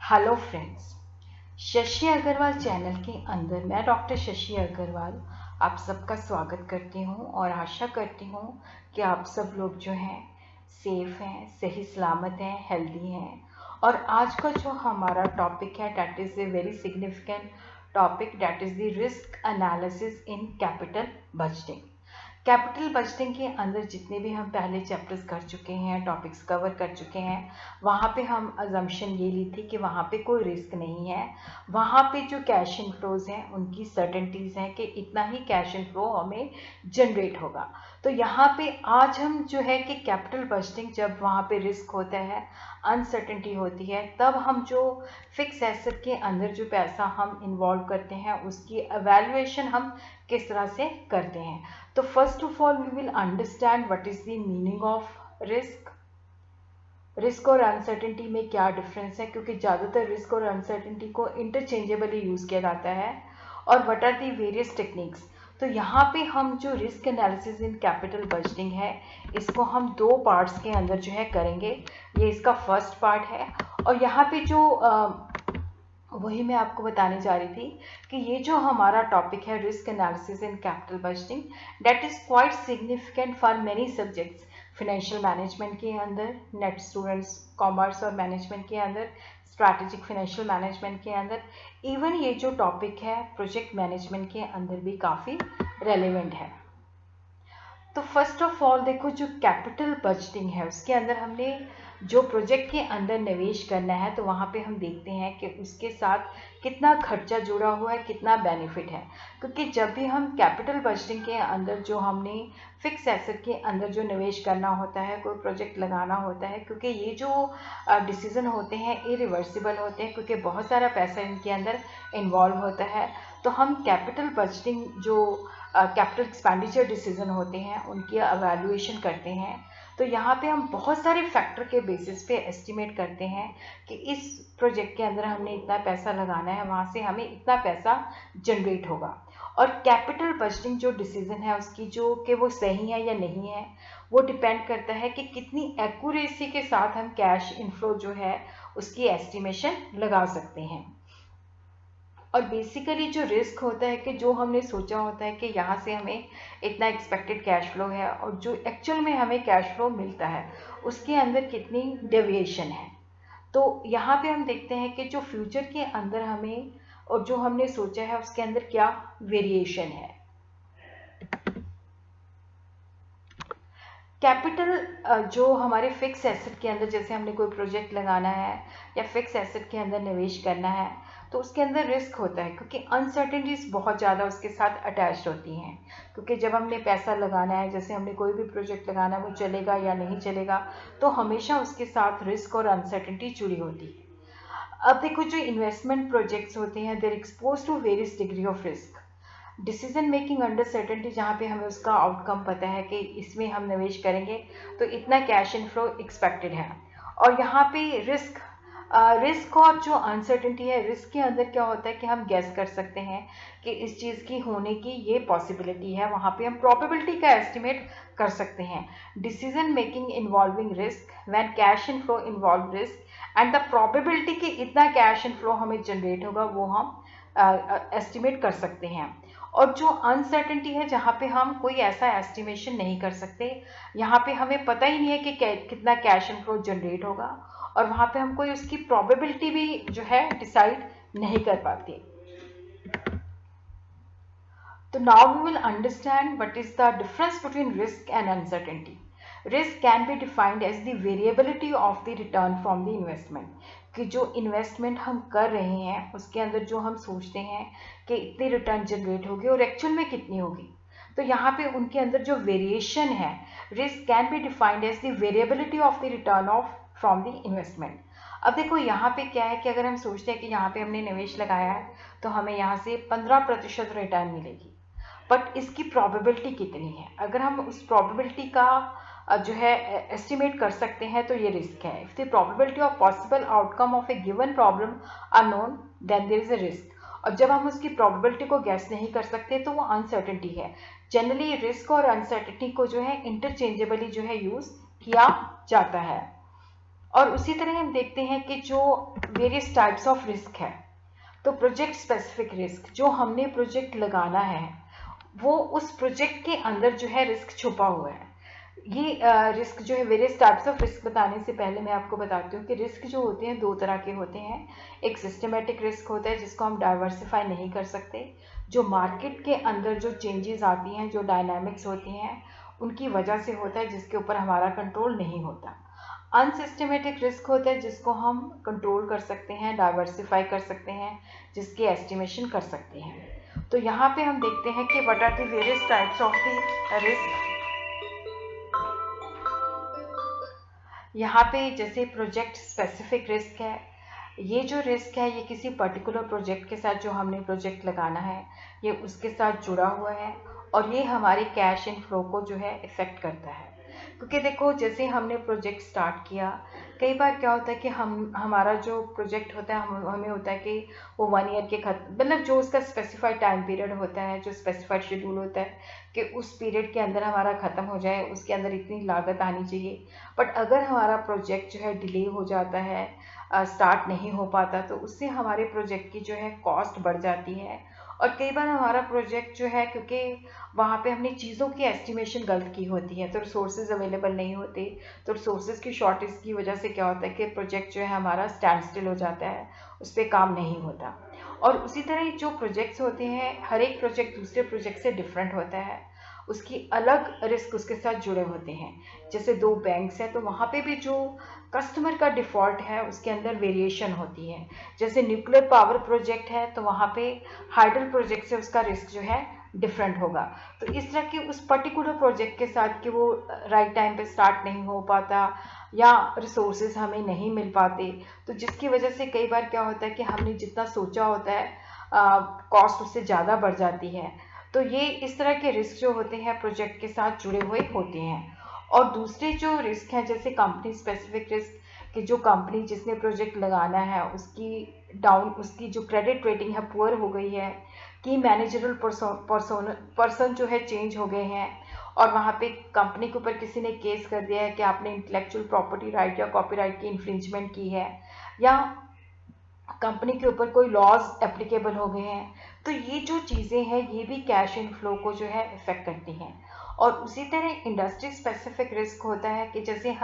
Hello friends, Shashi Agarwal channel के अंदर मैं डॉक्टर शशि अग्रवाल आप सबका स्वागत करती हूं और आशा करती हूं कि आप सब लोग जो हैं सेफ हैं, सही सलामत हैं, हेल्दी हैं। और आज का जो हमारा टॉपिक है that is a very significant topic, that is the risk analysis in capital budgeting. Capital budgeting के अंदर जितने भी हम पहले चैप्टर्स कर चुके हैं, टॉपिक्स कवर कर चुके हैं, वहाँ पे हम अजम्पशन ये ली थी कि वहाँ पे कोई रिस्क नहीं है। वहाँ पे जो कैश इनफ्लोज हैं उनकी सर्टेनिटीज़ हैं कि इतना ही कैश इनफ्लो हमें जनरेट होगा। तो यहाँ पे आज हम जो है कि कैपिटल बजटिंग, जब वहाँ पे रिस्क होता है, अनसर्टेनिटी होती है, तब हम जो फिक्स एसेट के अंदर जो पैसा हम इन्वॉल्व करते हैं उसकी एवेल्युएशन हम किस तरह से करते हैं। तो first of all we will understand what is the meaning of risk और अनसर्टेनिटी में क्या डिफरेंस है, क्योंकि ज़्यादातर रिस्क और अनसर्टेनिटी को इंटरचेंजेबली यूज़ किया जाता है। और what are the various techniques. तो यहाँ पे हम जो risk analysis in capital budgeting है, इसको हम दो पार्ट्स के अंदर जो है करेंगे। ये इसका फर्स्ट पार्ट है। और यहाँ पे जो वही मैं आपको बताने जा रही थी कि ये जो हमारा टॉपिक है risk analysis in capital budgeting, that is quite significant for many subjects. Financial management के अंदर, नेट स्टूडेंट्स कॉमर्स और मैनेजमेंट के अंदर, स्ट्रैटेजिक फाइनेंशियल मैनेजमेंट के अंदर, इवन ये जो टॉपिक है प्रोजेक्ट मैनेजमेंट के अंदर भी काफ़ी रेलेवेंट है। तो फर्स्ट ऑफ ऑल देखो, जो कैपिटल बजटिंग है उसके अंदर हमने जो प्रोजेक्ट के अंदर निवेश करना है, तो वहाँ पे हम देखते हैं कि उसके साथ कितना खर्चा जुड़ा हुआ है, कितना बेनिफिट है। क्योंकि जब भी हम कैपिटल बजटिंग के अंदर जो हमने फिक्स एसेट के अंदर जो निवेश करना होता है, कोई प्रोजेक्ट लगाना होता है, क्योंकि ये जो डिसीज़न होते हैं इरिवर्सिबल होते हैं, क्योंकि बहुत सारा पैसा इनके अंदर इन्वॉल्व होता है। तो हम कैपिटल बजटिंग जो कैपिटल एक्सपेंडिचर डिसीजन होते हैं उनकी एवेल्युएशन करते हैं। तो यहाँ पे हम बहुत सारे फैक्टर के बेसिस पे एस्टिमेट करते हैं कि इस प्रोजेक्ट के अंदर हमने इतना पैसा लगाना है, वहाँ से हमें इतना पैसा जनरेट होगा। और कैपिटल बजटिंग जो डिसीजन है उसकी जो कि वो सही है या नहीं है, वो डिपेंड करता है कि कितनी एक्यूरेसी के साथ हम कैश इनफ्लो जो है उसकी एस्टिमेशन लगा सकते हैं। और बेसिकली जो रिस्क होता है कि जो हमने सोचा होता है कि यहाँ से हमें इतना एक्सपेक्टेड कैश फ्लो है और जो एक्चुअल में हमें कैश फ्लो मिलता है उसके अंदर कितनी डेविएशन है। तो यहाँ पे हम देखते हैं कि जो फ्यूचर के अंदर हमें और जो हमने सोचा है उसके अंदर क्या वेरिएशन है। कैपिटल जो हमारे फिक्स एसेट के अंदर, जैसे हमने कोई प्रोजेक्ट लगाना है या फिक्स एसेट के अंदर निवेश करना है, तो उसके अंदर रिस्क होता है क्योंकि अनसर्टेनिटीज बहुत ज़्यादा उसके साथ अटैच होती हैं। क्योंकि जब हमने पैसा लगाना है, जैसे हमने कोई भी प्रोजेक्ट लगाना है, वो चलेगा या नहीं चलेगा, तो हमेशा उसके साथ रिस्क और अनसर्टेनिटी जुड़ी होती है। अब देखो, जो इन्वेस्टमेंट प्रोजेक्ट्स होते हैं they're expose to various degree of risk. Decision making under certainty, जहाँ पे हमें उसका आउटकम पता है कि इसमें हम निवेश करेंगे तो इतना कैश इनफ्लो एक्सपेक्टेड है। और यहाँ पे रिस्क और जो अनसर्टेनिटी है, रिस्क के अंदर क्या होता है कि हम गैस कर सकते हैं कि इस चीज़ की होने की ये पॉसिबिलिटी है, वहाँ पे हम प्रोबेबिलिटी का एस्टिमेट कर सकते हैं। Decision making involving risk when cash inflow involve risk and the probability कि इतना कैश इनफ्लो हमें जनरेट होगा वो हम एस्टिमेट कर सकते हैं। और जो अनसर्टेनिटी है, जहाँ पे हम कोई ऐसा एस्टिमेशन नहीं कर सकते, यहाँ पे हमें पता ही नहीं है कि कितना कैश इनफ्लो जनरेट होगा, और वहाँ पे हम कोई उसकी प्रोबेबिलिटी भी जो है डिसाइड नहीं कर पाते। तो now we will understand what is the difference between risk and uncertainty. Risk can be defined as the variability of the return from the investment, कि जो इन्वेस्टमेंट हम कर रहे हैं उसके अंदर जो हम सोचते हैं कि इतनी रिटर्न जनरेट होगी और एक्चुअल में कितनी होगी, तो यहाँ पे उनके अंदर जो वेरिएशन है, risk can be defined as the variability of the return of from the investment. अब देखो, यहाँ पे क्या है कि अगर हम सोचते हैं कि यहाँ पे हमने निवेश लगाया है तो हमें यहाँ से 15% रिटर्न मिलेगी, बट इसकी प्रोबेबिलिटी कितनी है, अगर हम उस प्रोबेबिलिटी का जो है एस्टिमेट कर सकते हैं तो ये रिस्क है। If the probability of possible outcome of a given problem are known then there is a risk. और जब हम उसकी प्रोबेबिलिटी को गैस नहीं कर सकते तो वो अनसर्टेनिटी है। जनरली रिस्क और अनसर्टेनिटी को जो है इंटरचेंजेबली जो है यूज किया जाता है। और उसी तरह हम देखते हैं कि जो वेरियस टाइप्स ऑफ रिस्क है। तो प्रोजेक्ट स्पेसिफिक रिस्क, जो हमने प्रोजेक्ट लगाना है वो उस प्रोजेक्ट के अंदर जो है रिस्क छुपा हुआ है। ये रिस्क जो है, वेरियस टाइप्स ऑफ रिस्क बताने से पहले मैं आपको बताती हूँ कि रिस्क जो होते हैं दो तरह के होते हैं। एक सिस्टमेटिक रिस्क होता है जिसको हम डाइवर्सिफाई नहीं कर सकते, जो मार्केट के अंदर जो चेंजेस आती हैं, जो डायनामिक्स होती हैं उनकी वजह से होता है, जिसके ऊपर हमारा कंट्रोल नहीं होता। अनसिस्टमेटिक रिस्क होता है जिसको हम कंट्रोल कर सकते हैं, डाइवर्सिफाई कर सकते हैं, जिसकी एस्टिमेशन कर सकते हैं। तो यहाँ पे हम देखते हैं कि what are the various types of the risk. यहाँ पे जैसे प्रोजेक्ट स्पेसिफिक रिस्क है, ये जो रिस्क है ये किसी पर्टिकुलर प्रोजेक्ट के साथ, जो हमने प्रोजेक्ट लगाना है ये उसके साथ जुड़ा हुआ है और ये हमारे कैश इन फ्लो को जो है इफेक्ट करता है। क्योंकि देखो जैसे हमने प्रोजेक्ट स्टार्ट किया, कई बार क्या होता है कि हमारा जो प्रोजेक्ट होता है हमें होता है कि वो 1 ईयर के मतलब जो उसका स्पेसिफाइड टाइम पीरियड होता है, जो स्पेसिफाइड शेड्यूल होता है कि उस पीरियड के अंदर हमारा ख़त्म हो जाए, उसके अंदर इतनी लागत आनी चाहिए। बट अगर हमारा प्रोजेक्ट जो है डिले हो जाता है, स्टार्ट नहीं हो पाता, तो उससे हमारे प्रोजेक्ट की जो है कॉस्ट बढ़ जाती है। और कई बार हमारा प्रोजेक्ट जो है, क्योंकि वहाँ पे हमने चीज़ों की एस्टिमेशन गलत की होती है, तो रिसोर्सेज अवेलेबल नहीं होते, तो रिसोर्सेज की शॉर्टेज की वजह से क्या होता है कि प्रोजेक्ट जो है हमारा स्टैंड स्टिल हो जाता है, उस पर काम नहीं होता। और उसी तरह जो प्रोजेक्ट्स होते हैं, हर एक प्रोजेक्ट दूसरे प्रोजेक्ट से डिफरेंट होता है, उसकी अलग रिस्क उसके साथ जुड़े होते हैं। जैसे दो बैंक्स हैं तो वहाँ पे भी जो कस्टमर का डिफ़ॉल्ट है उसके अंदर वेरिएशन होती है। जैसे न्यूक्लियर पावर प्रोजेक्ट है तो वहाँ पे हाइडल प्रोजेक्ट से उसका रिस्क जो है डिफरेंट होगा। तो इस तरह के उस पर्टिकुलर प्रोजेक्ट के साथ कि वो राइट टाइम पे स्टार्ट नहीं हो पाता या रिसोर्सेज हमें नहीं मिल पाते, तो जिसकी वजह से कई बार क्या होता है कि हमने जितना सोचा होता है कॉस्ट उससे ज़्यादा बढ़ जाती है। तो ये इस तरह के रिस्क जो होते हैं प्रोजेक्ट के साथ जुड़े हुए होते हैं। और दूसरे जो रिस्क हैं जैसे कंपनी स्पेसिफिक रिस्क, कि जो कंपनी जिसने प्रोजेक्ट लगाना है उसकी जो क्रेडिट रेटिंग है पुअर हो गई है, कि मैनेजरल पर्सन जो है चेंज हो गए हैं, और वहाँ पे कंपनी के ऊपर किसी ने केस कर दिया है कि आपने इंटेलेक्चुअल प्रॉपर्टी राइट या कॉपीराइट की इन्फ्रिंजमेंट की है, या कंपनी के ऊपर कोई लॉज एप्लीकेबल हो गए हैं। तो ये जो चीज़ें हैं ये भी कैश इन फ्लो को जो है इफेक्ट करती हैं। और उसी तरह इंडस्ट्री स्पेसिफिक रिस्क होता है कि जैसे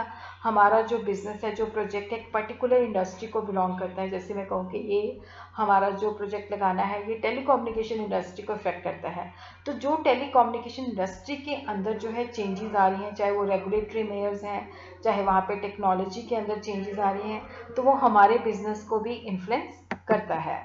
हमारा जो बिजनेस है, जो प्रोजेक्ट है, एक पर्टिकुलर इंडस्ट्री को बिलोंग करता है। जैसे मैं कहूँ कि ये हमारा जो प्रोजेक्ट लगाना है ये टेलीकम्युनिकेशन इंडस्ट्री को इफेक्ट करता है। तो जो टेलीकम्युनिकेशन इंडस्ट्री के अंदर जो है चेंजेस आ रही हैं, चाहे वो रेगुलेटरी मेयर्स हैं, चाहे वहाँ पे टेक्नोलॉजी के अंदर चेंजेस आ रही हैं, तो वो हमारे बिजनेस को भी इन्फ्लुएंस करता है।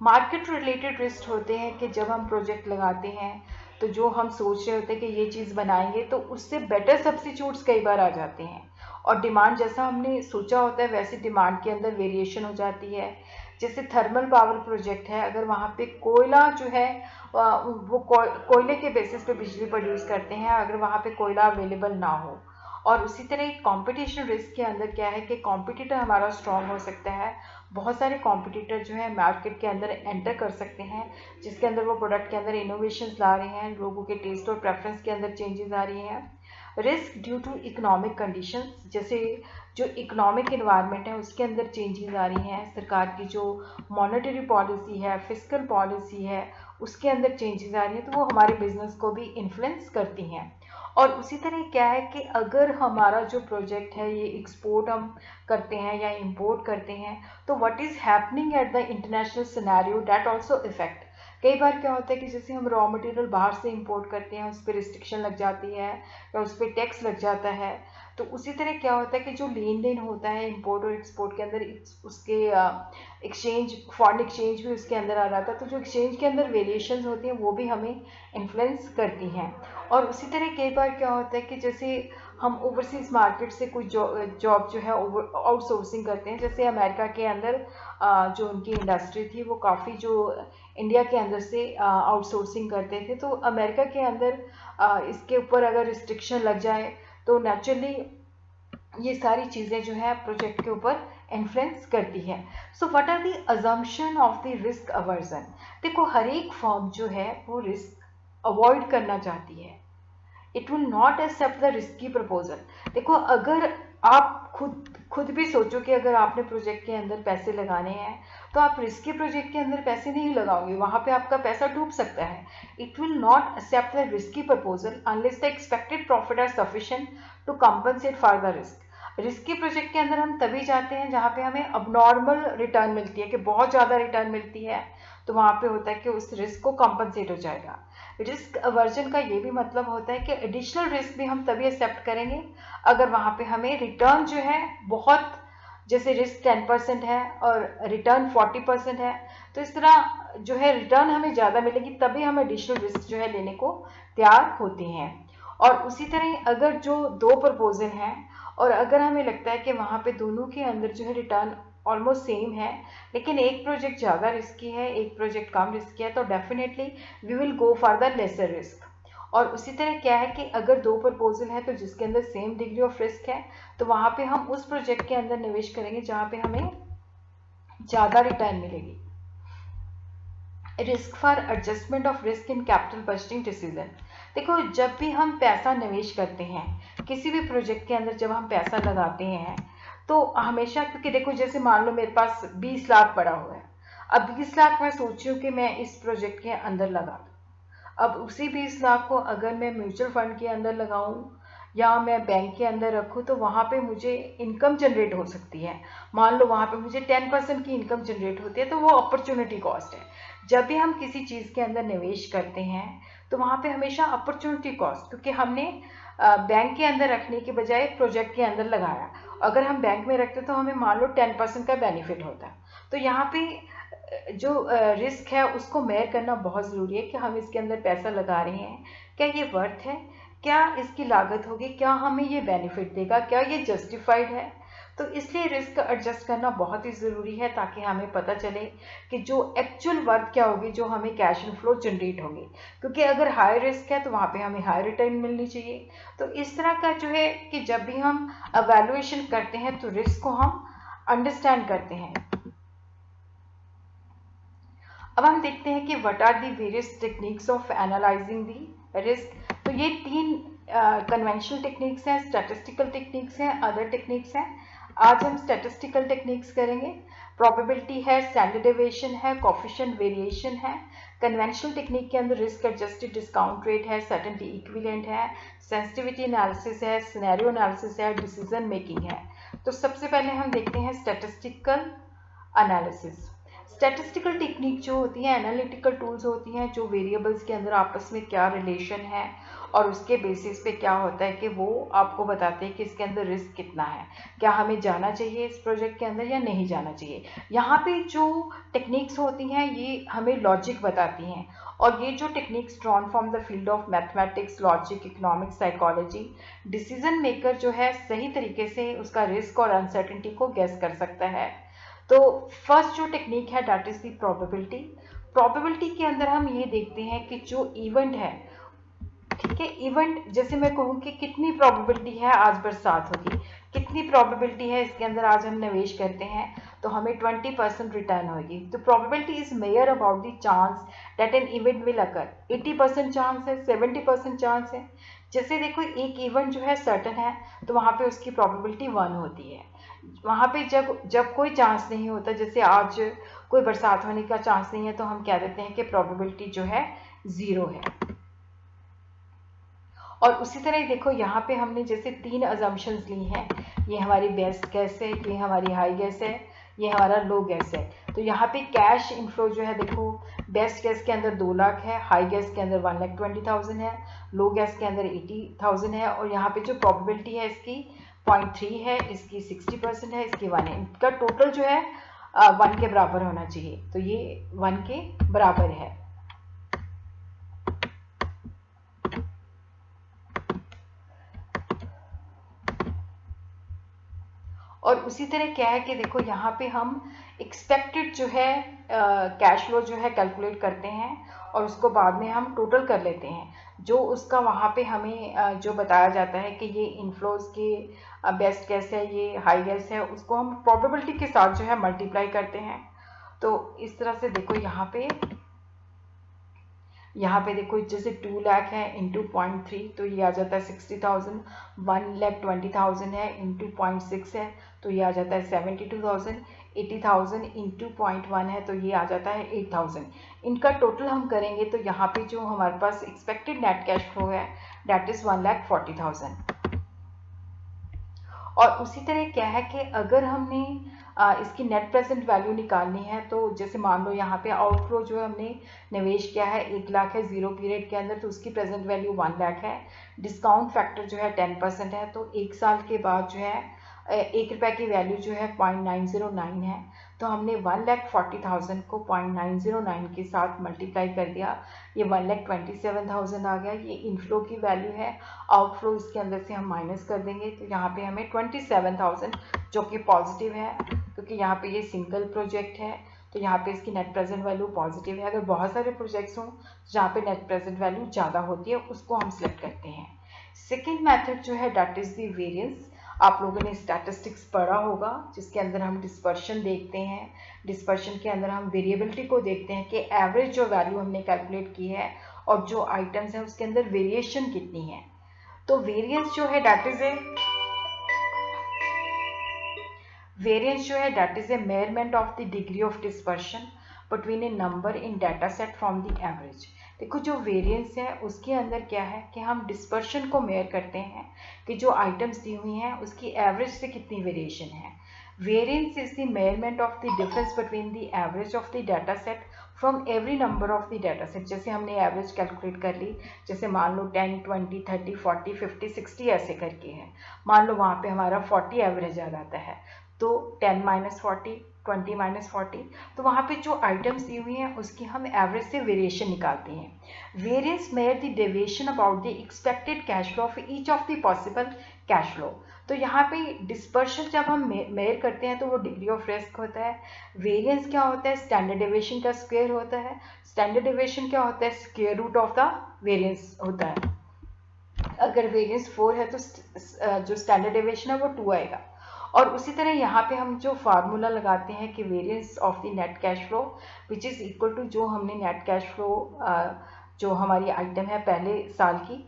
मार्केट रिलेटेड रिस्क होते हैं कि जब हम प्रोजेक्ट लगाते हैं तो जो हम सोच रहे होते हैं कि ये चीज़ बनाएंगे तो उससे बेटर सब्स्टिट्यूट्स कई बार आ जाते हैं, और डिमांड जैसा हमने सोचा होता है वैसे डिमांड के अंदर वेरिएशन हो जाती है। जैसे थर्मल पावर प्रोजेक्ट है, अगर वहाँ पे कोयला जो है वो कोयले के बेसिस पे बिजली प्रोड्यूस करते हैं, अगर वहाँ पे कोयला अवेलेबल ना हो। और उसी तरह कंपटीशन रिस्क के अंदर क्या है कि कॉम्पिटिटर हमारा स्ट्रांग हो सकता है, बहुत सारे कॉम्पिटिटर जो है मार्केट के अंदर एंटर कर सकते हैं, जिसके अंदर वो प्रोडक्ट के अंदर इनोवेशंस ला रहे हैं, लोगों के टेस्ट और प्रेफरेंस के अंदर चेंजेस आ रही हैं। Risk due to economic conditions, जैसे जो इकोनॉमिक इन्वायरमेंट है उसके अंदर चेंजेस आ रही हैं, सरकार की जो मॉनेटरी पॉलिसी है, फिस्कल पॉलिसी है, उसके अंदर चेंजेस आ रही हैं, तो वो हमारे बिजनेस को भी इन्फ्लुएंस करती हैं। और उसी तरह क्या है कि अगर हमारा जो प्रोजेक्ट है ये एक्सपोर्ट हम करते हैं या इंपोर्ट करते हैं, तो what is happening at the international scenario that also effect. कई बार क्या होता है कि जैसे हम रॉ मटेरियल बाहर से इंपोर्ट करते हैं, उस पर रिस्ट्रिक्शन लग जाती है या उस पर टैक्स लग जाता है, तो उसी तरह क्या होता है कि जो लेन देन होता है इंपोर्ट और एक्सपोर्ट के अंदर, उसके एक्सचेंज, फॉरेन एक्सचेंज भी उसके अंदर आ जाता है, तो जो एक्सचेंज के अंदर वेरिएशंस होती हैं वो भी हमें इन्फ्लुएंस करती हैं। और उसी तरह कई बार क्या होता है कि जैसे हम ओवरसीज़ मार्केट से कुछ जॉब जो है आउटसोर्सिंग करते हैं, जैसे अमेरिका के अंदर जो उनकी इंडस्ट्री थी वो काफ़ी जो इंडिया के अंदर से आउटसोर्सिंग करते थे, तो अमेरिका के अंदर इसके ऊपर अगर रिस्ट्रिक्शन लग जाए तो नेचुरली ये सारी चीज़ें जो है प्रोजेक्ट के ऊपर इन्फ्लुएंस करती है। So what are the assumption of the risk aversion. देखो हर एक फर्म जो है वो रिस्क अवॉइड करना चाहती है, it will not accept the risky proposal. देखो अगर आप खुद खुद भी सोचो कि अगर आपने प्रोजेक्ट के अंदर पैसे लगाने हैं तो आप रिस्की प्रोजेक्ट के अंदर पैसे नहीं लगाओगे, वहाँ पे आपका पैसा डूब सकता है। It will not accept the risky proposal unless the expected profit are sufficient to compensate for the risk. Risky project के अंदर हम तभी जाते हैं जहाँ पे हमें अबनॉर्मल रिटर्न मिलती है, कि बहुत ज़्यादा रिटर्न मिलती है, तो वहाँ पे होता है कि उस रिस्क को कंपनसेट हो जाएगा। रिस्क अवर्जन का ये भी मतलब होता है कि एडिशनल रिस्क भी हम तभी एक्सेप्ट करेंगे अगर वहाँ पे हमें रिटर्न जो है बहुत, जैसे रिस्क 10% है और रिटर्न 40% है, तो इस तरह जो है रिटर्न हमें ज़्यादा मिलेगी, तभी हम एडिशनल रिस्क जो है लेने को तैयार होते हैं। और उसी तरह अगर जो दो प्रपोजल हैं और अगर हमें लगता है कि वहाँ पे दोनों के अंदर जो है रिटर्न ऑलमोस्ट सेम है, लेकिन एक प्रोजेक्ट ज़्यादा रिस्की है, एक प्रोजेक्ट कम रिस्की है, तो definitely we will go for the lesser risk. और उसी तरह क्या है कि अगर दो प्रपोजल है तो जिसके अंदर सेम डिग्री ऑफ रिस्क है, तो वहाँ पे हम उस प्रोजेक्ट के अंदर निवेश करेंगे जहाँ पे हमें ज़्यादा रिटर्न मिलेगी। Risk for adjustment of risk in capital budgeting decision. देखो, जब भी हम पैसा निवेश करते हैं किसी भी प्रोजेक्ट के अंदर, जब हम पैसा लगाते हैं तो हमेशा, क्योंकि देखो जैसे मान लो मेरे पास 20 लाख पड़ा हुआ है, अब 20 लाख मैं सोच रही हूँ कि मैं इस प्रोजेक्ट के अंदर लगा दूँ। अब उसी 20 लाख को अगर मैं म्यूचुअल फंड के अंदर लगाऊं या मैं बैंक के अंदर रखूं तो वहाँ पे मुझे इनकम जनरेट हो सकती है। मान लो वहाँ पे मुझे 10% की इनकम जनरेट होती है, तो वो अपॉर्चुनिटी कॉस्ट है। जब भी हम किसी चीज़ के अंदर निवेश करते हैं तो वहाँ पे हमेशा अपॉर्चुनिटी कॉस्ट, क्योंकि हमने बैंक के अंदर रखने के बजाय प्रोजेक्ट के अंदर लगाया, अगर हम बैंक में रखते तो हमें मान लो 10% का बेनिफिट होता। तो यहाँ पे जो रिस्क है उसको मेयर करना बहुत ज़रूरी है कि हम इसके अंदर पैसा लगा रहे हैं, क्या ये वर्थ है, क्या इसकी लागत होगी, क्या हमें ये बेनिफिट देगा, क्या ये जस्टिफाइड है। तो इसलिए रिस्क एडजस्ट करना बहुत ही ज़रूरी है ताकि हमें पता चले कि जो एक्चुअल वर्थ क्या होगी, जो हमें कैश इनफ्लो जनरेट होंगे, क्योंकि अगर हाई रिस्क है तो वहाँ पे हमें हाई रिटर्न मिलनी चाहिए। तो इस तरह का जो है कि जब भी हम एवेल्युएशन करते हैं तो रिस्क को हम अंडरस्टैंड करते हैं। अब हम देखते हैं कि what are the various techniques of analysing the risk. तो ये तीन कन्वेंशनल टेक्निक्स हैं, स्टैटिस्टिकल टेक्निक्स हैं, अदर टेक्निक्स हैं। आज हम स्टैटिस्टिकल टेक्निक्स करेंगे। प्रोबेबिलिटी है, स्टैंडर्ड डेविएशन है, कोफिशिएंट वेरिएशन है। कन्वेंशनल टेक्निक के अंदर रिस्क एडजस्टेड डिस्काउंट रेट है, सर्टेनिटी इक्विवेलेंट है, सेंसिटिविटी एनालिसिस है, सिनेरियो एनालिसिस है, डिसीजन मेकिंग है। तो सबसे पहले हम देखते हैं स्टैटिस्टिकल एनालिसिस। स्टैटिस्टिकल टेक्निक जो होती है, एनालिटिकल टूल्स होती हैं जो वेरिएबल्स के अंदर आपस में क्या रिलेशन है और उसके बेसिस पे क्या होता है कि वो आपको बताते हैं कि इसके अंदर रिस्क कितना है, क्या हमें जाना चाहिए इस प्रोजेक्ट के अंदर या नहीं जाना चाहिए। यहाँ पे जो टेक्निक्स होती हैं ये हमें लॉजिक बताती हैं, और ये जो techniques drawn from the field of mathematics, logic, economics, psychology, decision maker जो है सही तरीके से उसका रिस्क और अनसर्टेनिटी को गैस कर सकता है। तो फर्स्ट जो टेक्निक है that is the probability. Probability के अंदर हम ये देखते हैं कि जो इवेंट है, ठीक है, इवेंट जैसे मैं कहूँ कि कितनी प्रोबेबिलिटी है आज बरसात होगी, कितनी प्रोबेबिलिटी है इसके अंदर आज हम निवेश करते हैं तो हमें 20% रिटर्न होगी। तो probability is mayor about the chance that an event will occur. 80% chance है, 70% चांस है। जैसे देखो एक इवेंट जो है सर्टन है तो वहाँ पे उसकी प्रोबेबिलिटी 1 होती है। वहाँ पे जब कोई चांस नहीं होता, जैसे आज कोई बरसात होने का चांस नहीं है, तो हम कह देते हैं कि प्रोबेबिलिटी जो है 0 है। और उसी तरह देखो यहाँ पे हमने जैसे 3 अजम्पशंस ली हैं, ये हमारी बेस्ट गैस है, ये हमारी हाई गैस है, ये हमारा लो गैस है। तो यहाँ पे कैश इनफ्लो जो है देखो, बेस्ट गैस के अंदर 2 लाख है, हाई गैस के अंदर 1,20,000 है, लो गैस के अंदर 80,000 है, और यहाँ पे जो प्रोबेबिलिटी है इसकी 0.3 है, इसकी 60% है, इसकी 1 है। इनका टोटल जो है 1 के बराबर होना चाहिए, तो ये 1 के बराबर है। और उसी तरह क्या है कि देखो यहाँ पे हम एक्सपेक्टेड जो है कैश फ्लो जो है कैलकुलेट करते हैं और उसको बाद में हम टोटल कर लेते हैं। जो उसका वहाँ पे हमें जो बताया जाता है कि ये इनफ्लोज के बेस्ट गैस है, ये हाई गैस है, उसको हम प्रोबेबिलिटी के साथ जो है मल्टीप्लाई करते हैं। तो इस तरह से देखो यहाँ पे देखो जैसे 2 लाख है इंटू 0.3 तो ये आ जाता है 60,000, 1,20,000 है इंटू 0.6 है तो ये आ जाता है 72,000। 80,000 इंटू 0.1 है तो ये आ जाता है 8,000। इनका टोटल हम करेंगे तो यहाँ पे जो हमारे पास एक्सपेक्टेड नेट कैश फ्लो है दैट इज़ 1,40,000। और उसी तरह क्या है कि अगर हमने इसकी नेट प्रेजेंट वैल्यू निकालनी है तो जैसे मान लो यहाँ पे आउटफ्लो जो है हमने निवेश किया है 1 लाख है 0 पीरियड के अंदर, तो उसकी प्रेजेंट वैल्यू 1 लाख है। डिस्काउंट फैक्टर जो है 10% है, तो 1 साल के बाद जो है 1 रुपये की वैल्यू जो है 0.909 है। तो हमने 1,40,000 को 0.909 के साथ मल्टीप्लाई कर दिया, ये 1,27,000 आ गया। ये इनफ्लो की वैल्यू है, आउटफ्लो इसके अंदर से हम माइनस कर देंगे तो यहाँ पे हमें 27,000 जो कि पॉजिटिव है, क्योंकि यहाँ पे ये सिंगल प्रोजेक्ट है तो यहाँ पे इसकी नेट प्रेजेंट वैल्यू पॉजिटिव है। अगर बहुत सारे प्रोजेक्ट्स हों जहाँ पे नेट प्रेजेंट वैल्यू ज़्यादा होती है उसको हम सिलेक्ट करते हैं। सेकेंड मैथड जो है दैट इज़ द वेरिएंस। आप लोगों ने स्टैटिस्टिक्स पढ़ा होगा जिसके अंदर हम डिस्पर्शन देखते हैं। डिस्पर्शन के अंदर हम वेरिएबिलिटी को देखते हैं कि एवरेज जो वैल्यू हमने कैलकुलेट की है और जो आइटम्स हैं उसके अंदर वेरिएशन कितनी है। तो वेरिएंस जो है that is a measurement of the degree of dispersion between A number in data set from the average. देखो जो वेरिएंस है उसके अंदर क्या है कि हम डिस्पर्शन को मेयर करते हैं कि जो आइटम्स दी हुई हैं उसकी एवरेज से कितनी वेरिएशन है। Variance is the measurement of the difference between the average of the data set from every number of the data set. जैसे हमने एवरेज कैलकुलेट कर ली, जैसे मान लो 10, 20, 30, 40, 50, 60 ऐसे करके है। मान लो वहाँ पे हमारा 40 एवरेज आ जाता है, तो 10 - 40, 20 - 40, तो वहाँ पे जो आइटम्स दी हुई हैं उसकी हम एवरेज से वेरिएशन निकालते हैं। Variance mayor the deviation about the expected cash flow of each of the possible cash flow. तो यहाँ पे डिस्पर्शन जब हम मेयर करते हैं तो वो डिग्री ऑफ रिस्क होता है। वेरिएंस क्या होता है, स्टैंडर्ड डेविएशन का स्क्वायर होता है। स्टैंडर्ड डेविएशन क्या होता है, square root of the variance होता है। अगर वेरिएंस 4 है तो जो स्टैंडर्ड डेविएशन है वो 2 आएगा। और उसी तरह यहाँ पे हम जो फार्मूला लगाते हैं कि variance of the net cash flow which is equal to जो हमने नेट कैश फ्लो जो हमारी आइटम है पहले साल की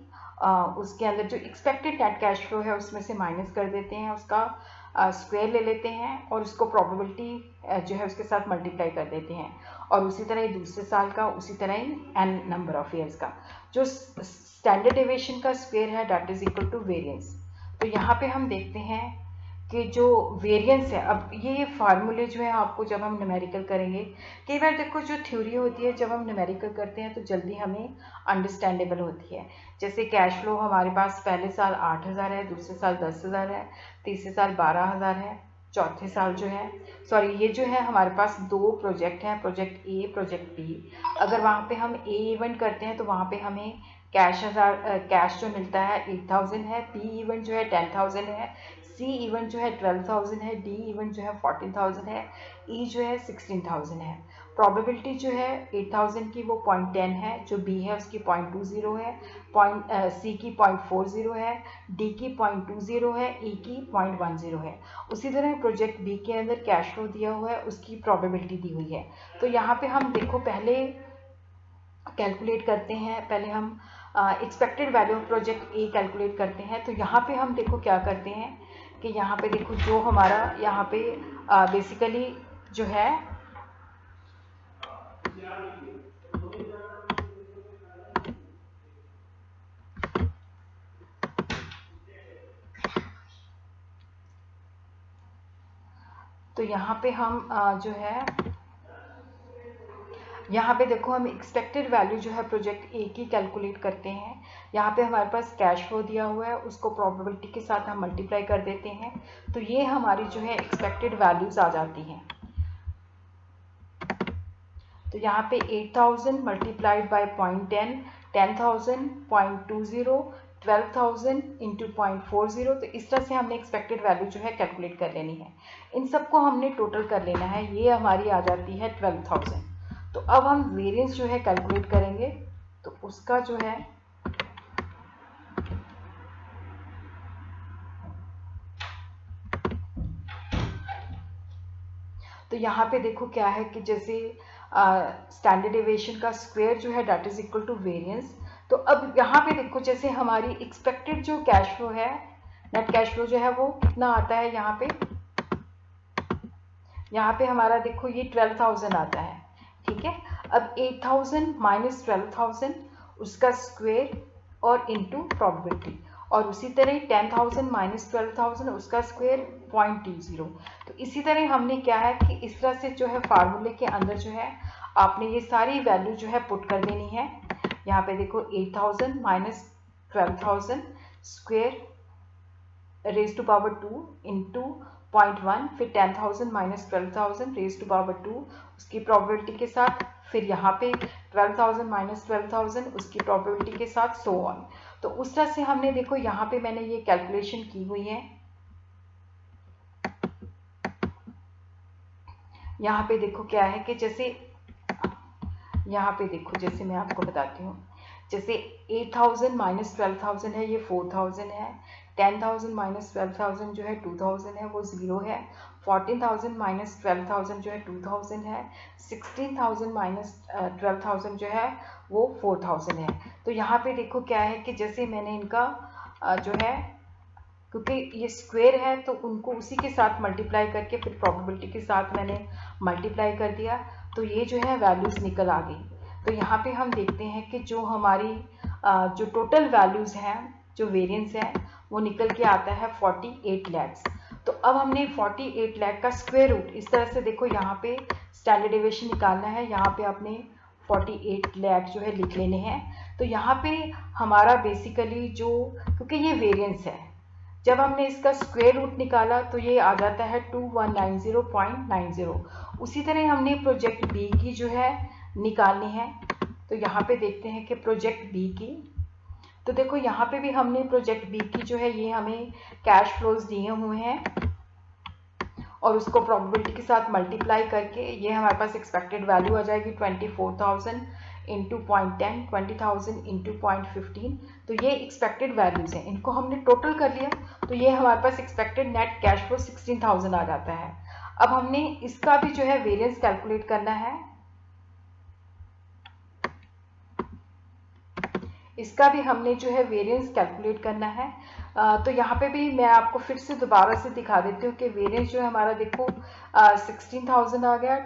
उसके अंदर जो एक्सपेक्टेड नेट कैश फ्लो है उसमें से माइनस कर देते हैं, उसका स्क्वायर ले लेते हैं और उसको प्रोबेबिलिटी जो है उसके साथ मल्टीप्लाई कर देते हैं। और उसी तरह दूसरे साल का, उसी तरह ही n नंबर ऑफ ईयर्स का जो स्टैंडर्ड डेविएशन का स्क्वायर है that is equal to variance. तो यहाँ पे हम देखते हैं कि जो वेरिएंस है, अब ये फार्मूले जो है आपको जब हम न्यूमेरिकल करेंगे, कई बार देखो जो थ्योरी होती है जब हम न्यूमेरिकल करते हैं तो जल्दी हमें अंडरस्टैंडेबल होती है। जैसे कैश फ्लो हमारे पास पहले साल 8,000 है, दूसरे साल 10,000 है, तीसरे साल 12,000 है, चौथे साल जो है ये जो है हमारे पास 2 प्रोजेक्ट हैं, प्रोजेक्ट ए, प्रोजेक्ट बी। अगर वहाँ पे हम ए इवेंट करते हैं तो वहाँ पे हमें कैश जो मिलता है 8,000 है, बी इवेंट जो है 10,000 है, सी इवेंट जो है 12,000 है, डी इवेंट जो है 14,000 है, ई जो है 16,000 है। प्रोबेबिलिटी जो है 8,000 की वो 0.10 है, जो बी है उसकी 0.20 है, सी की 0.40 है, डी की 0.20 है, ई की 0.10 है। उसी तरह प्रोजेक्ट बी के अंदर कैश फ्लो दिया हुआ है, उसकी प्रोबेबिलिटी दी हुई है। तो यहाँ पे हम देखो पहले कैलकुलेट करते हैं, पहले हम expected value of project A calculate करते हैं। तो यहाँ पे हम देखो क्या करते हैं कि यहाँ पे देखो जो हमारा यहाँ पे बेसिकली जो है तो यहाँ पे हम जो है यहाँ पे देखो हम एक्सपेक्टेड वैल्यू जो है प्रोजेक्ट ए की कैलकुलेट करते हैं। यहाँ पे हमारे पास कैश फ्लो दिया हुआ है, उसको प्रोबेबिलिटी के साथ हम मल्टीप्लाई कर देते हैं, तो ये हमारी जो है एक्सपेक्टेड वैल्यूज आ जाती हैं। तो यहाँ पे 8,000 मल्टीप्लाइड बाई 0.10, 10,000 0.20, 12,000 इंटू 0.40। तो इस तरह से हमने एक्सपेक्टेड वैल्यू जो है कैलकुलेट कर लेनी है। इन सबको हमने टोटल कर लेना है, ये हमारी आ जाती है 12,000। तो अब हम वेरिएंस जो है कैलकुलेट करेंगे, तो उसका जो है तो यहाँ पे देखो क्या है कि जैसे स्टैंडर्ड डेविएशन का स्क्वायर जो है that is equal to variance. तो अब यहाँ पे देखो जैसे हमारी एक्सपेक्टेड जो कैश फ्लो है, नेट कैश फ्लो जो है वो कितना आता है यहाँ पे यहाँ पे हमारा देखो ये 12,000 आता है, ठीक है। अब 8,000 माइनस 12,000 उसका स्क्वायर और इनटू प्रोबेबिलिटी, और उसी तरह 10,000 माइनस 12,000 उसका स्क्वायर 0.20। तो इसी तरह हमने क्या है कि इस तरह से जो है फार्मूले के अंदर जो है आपने ये सारी वैल्यू जो है पुट कर देनी है। यहाँ पे देखो 8,000 minus 12,000 square raise to power 2 into 0.1, फिर 10,000 माइनस 12,000 रेज टू पावर 2 उसकी प्रोबेबिलिटी के साथ, फिर यहाँ पे 12,000 माइनस 12,000 उसकी प्रोबेबिलिटी के साथ, सो ऑन। तो उस तरह से हमने देखो यहाँ पे मैंने ये कैलकुलेशन की हुई है। यहाँ पे देखो क्या है कि जैसे यहाँ पे देखो जैसे मैं आपको बताती हूँ, जैसे 8,000 माइनस 12,000 है ये 4,000 है, 10,000 माइनस 12,000 जो है 2,000 है वो 0 है, 14,000 माइनस 12,000 जो है 2,000 है, 16,000 माइनस 12,000 जो है वो 4,000 है। तो यहाँ पे देखो क्या है कि जैसे मैंने इनका जो है, क्योंकि ये स्क्वायर है तो उनको उसी के साथ मल्टीप्लाई करके फिर प्रोबेबिलिटी के साथ मैंने मल्टीप्लाई कर दिया, तो ये जो है वैल्यूज़ निकल आ गई। तो यहाँ पे हम देखते हैं कि जो हमारी जो टोटल वैल्यूज़ हैं, जो वेरिएंस है वो निकल के आता है 48 लैक्स। तो अब हमने 48 लाख का स्क्वायर रूट इस तरह से देखो यहाँ पे स्टैंडर्ड डेविएशन निकालना है, यहाँ पे अपने 48 लाख जो है लिख लेने हैं। तो यहाँ पे हमारा बेसिकली जो, क्योंकि ये वेरिएंस है, जब हमने इसका स्क्वायर रूट निकाला तो ये आ जाता है 2190.90। उसी तरह हमने प्रोजेक्ट बी की जो है निकालनी है। तो यहाँ पे देखते हैं कि प्रोजेक्ट बी की, तो देखो यहाँ पे भी हमने प्रोजेक्ट बी की जो है ये हमें कैश फ्लोज दिए हुए हैं और उसको प्रोबेबिलिटी के साथ मल्टीप्लाई करके ये हमारे पास एक्सपेक्टेड वैल्यू आ जाएगी 24,000 इंटू 0.10, 20,000 इंटू 0.15। तो ये एक्सपेक्टेड वैल्यूज़ हैं, इनको हमने टोटल कर लिया तो ये हमारे पास एक्सपेक्टेड नेट कैश फ्लो 16,000 आ जाता है। अब हमने इसका भी जो है वेरिएंस कैलकुलेट करना है, इसका भी हमने जो है वेरिएंस कैलकुलेट करना है। तो यहाँ पे भी मैं आपको फिर से दोबारा से दिखा देती हूँ कि वेरिएंस जो है हमारा देखो 16,000 आ गया,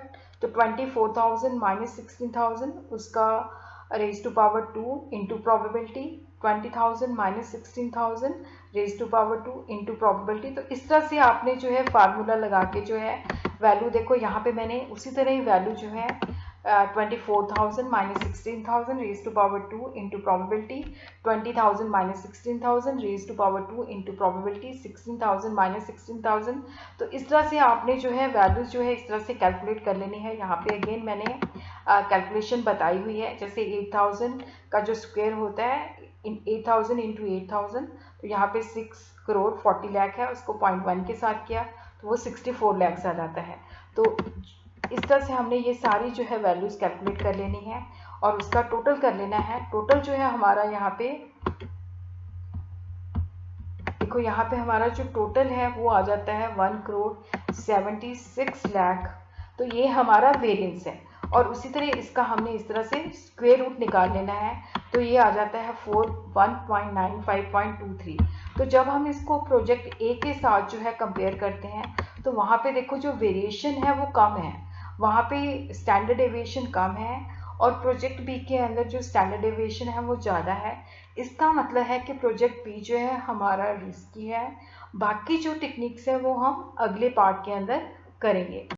तो 24,000 माइनस 16,000 उसका raise to power 2 into probability, 20,000 minus 16,000 raise to power 2 into probability. तो इस तरह से आपने जो है फार्मूला लगा के जो है वैल्यू देखो यहाँ पे मैंने उसी तरह ही वैल्यू जो है 24,000 minus 16,000 raise to power 2 into probability, 20,000 minus 16,000 raise to power 2 into probability, 16,000 minus 16,000। तो इस तरह से आपने जो है वैल्यूज जो है इस तरह से कैलकुलेट कर लेनी है। यहाँ पे अगेन मैंने कैलकुलेशन बताई हुई है, जैसे 8,000 का जो स्क्वायर होता है 8,000 इंटू 8,000, तो यहाँ पे 6 करोड़ 40 लाख है, उसको 0.1 के साथ किया तो वो 64 लाख आ जाता है। तो इस तरह से हमने ये सारी जो है वैल्यूज कैलकुलेट कर लेनी है और उसका टोटल कर लेना है। टोटल जो है हमारा यहाँ पे देखो, यहाँ पे हमारा जो टोटल है वो आ जाता है 1 करोड़ 76 लाख। तो ये हमारा वेरिएंस है और उसी तरह इसका हमने इस तरह से स्क्वायर रूट निकाल लेना है, तो ये आ जाता है 1.95.23। तो जब हम इसको प्रोजेक्ट ए के साथ जो है कंपेयर करते हैं तो वहाँ पे देखो जो वेरिएशन है वो कम है, वहाँ पे स्टैंडर्ड डेविएशन कम है और प्रोजेक्ट बी के अंदर जो स्टैंडर्ड डेविएशन है वो ज़्यादा है। इसका मतलब है कि प्रोजेक्ट बी जो है हमारा रिस्की है। बाकी जो टेक्निक्स है वो हम अगले पार्ट के अंदर करेंगे।